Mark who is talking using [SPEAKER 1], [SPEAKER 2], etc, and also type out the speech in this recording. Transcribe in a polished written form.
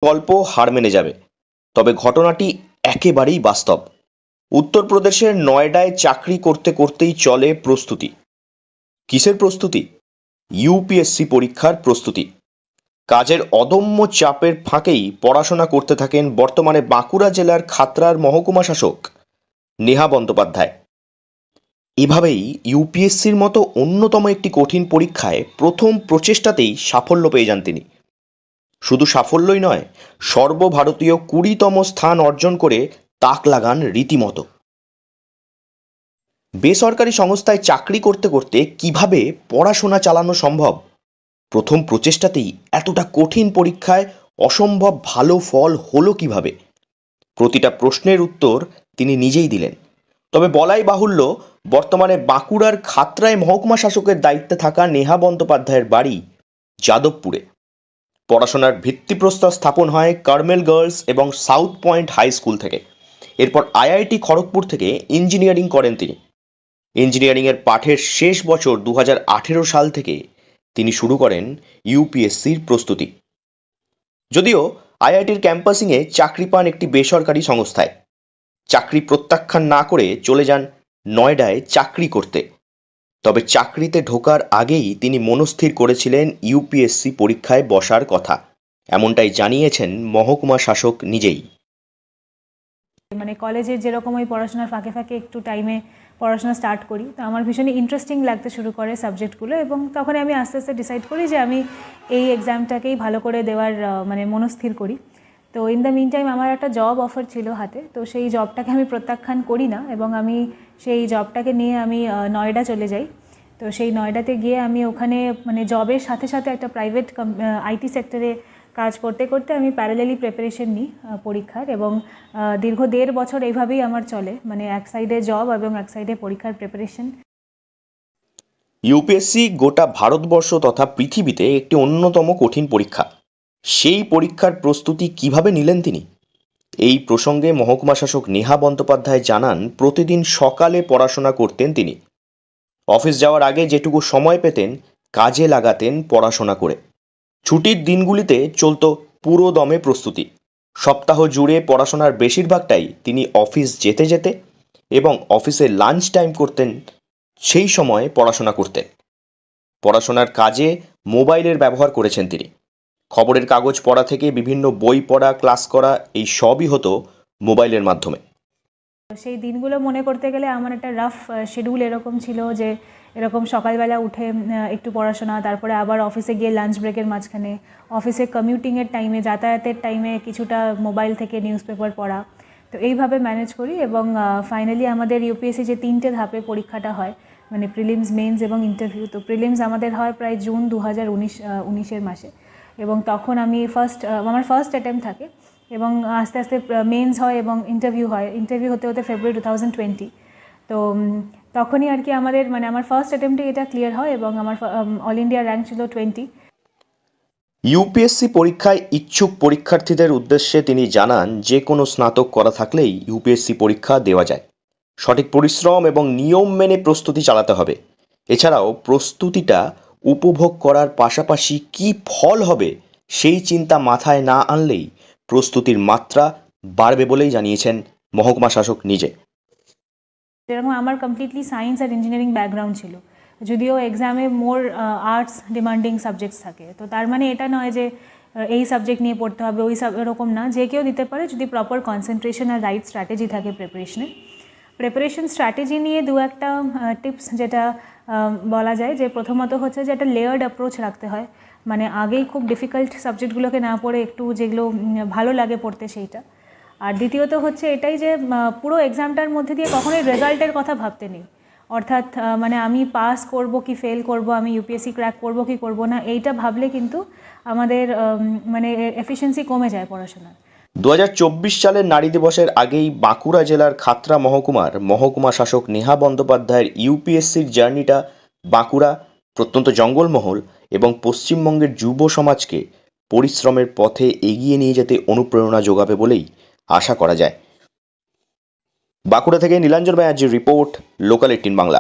[SPEAKER 1] গল্প হার মেনে যাবে, তবে ঘটনাটি একেবারেই বাস্তব। উত্তরপ্রদেশের নয়ডায় চাকরি করতে করতেই চলে প্রস্তুতি। কিসের প্রস্তুতি? ইউপিএসসি পরীক্ষার প্রস্তুতি। কাজের অদম্য চাপের ফাঁকেই পড়াশোনা করতে থাকেন বর্তমানে বাঁকুড়া জেলার খাতড়ার মহকুমা শাসক নেহা বন্দ্যোপাধ্যায়। এভাবেই ইউপিএসসির মতো অন্যতম একটি কঠিন পরীক্ষায় প্রথম প্রচেষ্টাতেই সাফল্য পেয়ে যান তিনি। শুধু সাফল্যই নয়, সর্বভারতীয় 20তম স্থান অর্জন করে তাক লাগান রীতিমতো। বেসরকারি সংস্থায় চাকরি করতে করতে কিভাবে পড়াশোনা চালানো সম্ভব? প্রথম প্রচেষ্টাতেই এতটা কঠিন পরীক্ষায় অসম্ভব ভালো ফল হলো কিভাবে? প্রতিটা প্রশ্নের উত্তর তিনি নিজেই দিলেন। তবে বলাই বাহুল্য, বর্তমানে বাঁকুড়ার খাতড়ায় মহকুমা শাসকের দায়িত্বে থাকা নেহা বন্দ্যোপাধ্যায়ের বাড়ি যাদবপুরে। পড়াশোনার ভিত্তিপ্রস্তর স্থাপন হয় কার্মেল গার্লস এবং সাউথ পয়েন্ট হাই স্কুল থেকে। এরপর আইআইটি খড়গপুর থেকে ইঞ্জিনিয়ারিং করেন তিনি। ইঞ্জিনিয়ারিংয়ের পাঠের শেষ বছর 2018 সাল থেকে তিনি শুরু করেন ইউপিএসসির প্রস্তুতি। যদিও আইআইটির ক্যাম্পাসিংয়ে চাকরি পান একটি বেসরকারি সংস্থায়, চাকরি প্রত্যাখ্যান না করে চলে যান নয়ডায় চাকরি করতে। তবে চাকরিতে ঢোকার আগেই তিনি মনস্থির করেছিলেন ইউপিএসসি পরীক্ষায় বসার কথা। এমনটাই জানিয়েছেন মহকুমা শাসক নিজেই।
[SPEAKER 2] মানে কলেজে যেরকম ওই পড়াশোনার ফাঁকে ফাঁকে একটু টাইমে পড়াশোনা স্টার্ট করি, তো আমার ভীষণই ইন্টারেস্টিং লাগতে শুরু করে সাবজেক্টগুলো, এবং তখন আমি আস্তে আস্তে ডিসাইড করি যে আমি এই এক্সামটাকেই ভালো করে দেওয়ার মানে মনস্থির করি। তো ইন দ্য মিন টাইম আমার একটা জব অফার ছিল হাতে, তো সেই জবটাকে আমি প্রত্যাখ্যান করি না এবং আমি সেই জবটাকে নিয়ে আমি নয়ডা চলে যাই। তো সেই নয়ডাতে গিয়ে আমি ওখানে মানে জবের সাথে সাথে একটা প্রাইভেট আইটি সেক্টরে কাজ করতে করতে আমি প্যারালালি প্রিপারেশন নিই পরীক্ষার, এবং দীর্ঘ 1.5 বছর এইভাবেই আমার চলে, মানে এক সাইডে জব এবং এক সাইডে পরীক্ষার প্রিপারেশন।
[SPEAKER 1] ইউপিএসসি গোটা ভারতবর্ষ তথা পৃথিবীতে একটি অন্যতম কঠিন পরীক্ষা। সেই পরীক্ষার প্রস্তুতি কিভাবে নিলেন তিনি? এই প্রসঙ্গে মহকুমা শাসক নেহা বন্দ্যোপাধ্যায় জানান, প্রতিদিন সকালে পড়াশোনা করতেন তিনি। অফিস যাওয়ার আগে যেটুকু সময় পেতেন কাজে লাগাতেন পড়াশোনা করে। ছুটির দিনগুলিতে চলত পুরো দমে প্রস্তুতি। সপ্তাহ জুড়ে পড়াশোনার বেশিরভাগটাই তিনি অফিস যেতে যেতে এবং অফিসে লাঞ্চ টাইম করতেন, সেই সময় পড়াশোনা করতেন। পড়াশোনার কাজে মোবাইলের ব্যবহার করেছেন তিনি। খবরের কাগজ পড়া থেকে বিভিন্ন বই পড়া, ক্লাস করা, এই সবই হতো মোবাইলের মাধ্যমে।
[SPEAKER 2] সেই দিনগুলো মনে করতে গেলে আমার একটা রাফ শিডিউল এরকম ছিল যে এরকম সকালবেলা উঠে একটু পড়াশোনা, তারপরে আবার অফিসে গিয়ে লাঞ্চ ব্রেকের মাঝখানে, অফিসে কমিউটিংয়ের টাইমে, যাতায়াতের টাইমে কিছুটা মোবাইল থেকে নিউজ পেপার পড়া। তো এইভাবে ম্যানেজ করি এবং ফাইনালি আমাদের ইউপিএসসি যে 3টে ধাপে পরীক্ষাটা হয়, মানে প্রিলিমস, মেন্স এবং ইন্টারভিউ। তো প্রিলিমস আমাদের হয় প্রায় জুন 2019 মাসে, এবং তখন আমি আমার ফার্স্ট অ্যাটেম্প্ট থাকে, এবং আস্তে আস্তে মেন্স হয় এবং ইন্টারভিউ হয়। ইন্টারভিউ হতে হতে ফেব্রুয়ারি 2020। তো তখনই আর কি আমাদের মানে আমার ফার্স্ট অ্যাটেম্পটে এটা ক্লিয়ার হয় এবং আমার অল ইন্ডিয়া র্যাঙ্ক ছিল 20।
[SPEAKER 1] ইউপিএসসি পরীক্ষায় ইচ্ছুক পরীক্ষার্থীদের উদ্দেশ্যে তিনি জানান, যে কোনো স্নাতক করা থাকলেই ইউপিএসসি পরীক্ষা দেওয়া যায়। সঠিক পরিশ্রম এবং নিয়ম মেনে প্রস্তুতি চালাতে হবে। এছাড়াও প্রস্তুতিটা উপভোগ করার পাশাপাশি কী ফল হবে সেই চিন্তা মাথায় না আনলেই প্রস্তুতির মাত্রা বাড়বে বলেই জানিয়েছেন মহকুমা শাসক নিজে।
[SPEAKER 2] যেরকম আমার কমপ্লিটলি সায়েন্স আর ইঞ্জিনিয়ারিং ব্যাকগ্রাউন্ড ছিল, যদিও এক্সামে মোর আর্টস ডিমান্ডিং সাবজেক্টস থাকে, তো তার মানে এটা নয় যে এই সাবজেক্ট নিয়ে পড়তে হবে, এরকম না, যে কেউ দিতে পারে যদি প্রপার কনসেন্ট্রেশন আর রাইট স্ট্র্যাটেজি থাকে প্রিপারেশন স্ট্র্যাটেজি নিয়ে দু একটা টিপস যেটা বলা যায়, যে প্রথমত হচ্ছে যে একটা লেয়ার্ড অ্যাপ্রোচ রাখতে হয়। মানে আগেই খুব ডিফিকাল্ট সাবজেক্টগুলোকে না পড়ে একটু যেগুলো ভালো লাগে পড়তে সেইটা। আর দ্বিতীয়ত হচ্ছে এটাই যে পুরো এক্সামটার মধ্যে দিয়ে কখনোই রেজাল্টের কথা ভাবতে নেই। অর্থাৎ মানে আমি পাস করব কি ফেল করব, আমি ইউপিএসসি ক্র্যাক করব কি করব না, এইটা ভাবলে কিন্তু আমাদের মানে এফিসিয়েন্সি কমে যায় পড়াশোনার।
[SPEAKER 1] 2024 সালের নারী দিবসের আগেই বাঁকুড়া জেলার খাতড়া মহকুমার মহকুমা শাসক নেহা বন্দ্যোপাধ্যায়ের ইউপিএসসির জার্নিটা বাঁকুড়া, প্রত্যন্ত জঙ্গলমহল এবং পশ্চিমবঙ্গের যুব সমাজকে পরিশ্রমের পথে এগিয়ে নিয়ে যেতে অনুপ্রেরণা যোগাবে বলেই আশা করা যায়। বাঁকুড়া থেকে নীলাঞ্জন ব্যানার্জির রিপোর্ট, লোকাল 18 বাংলা।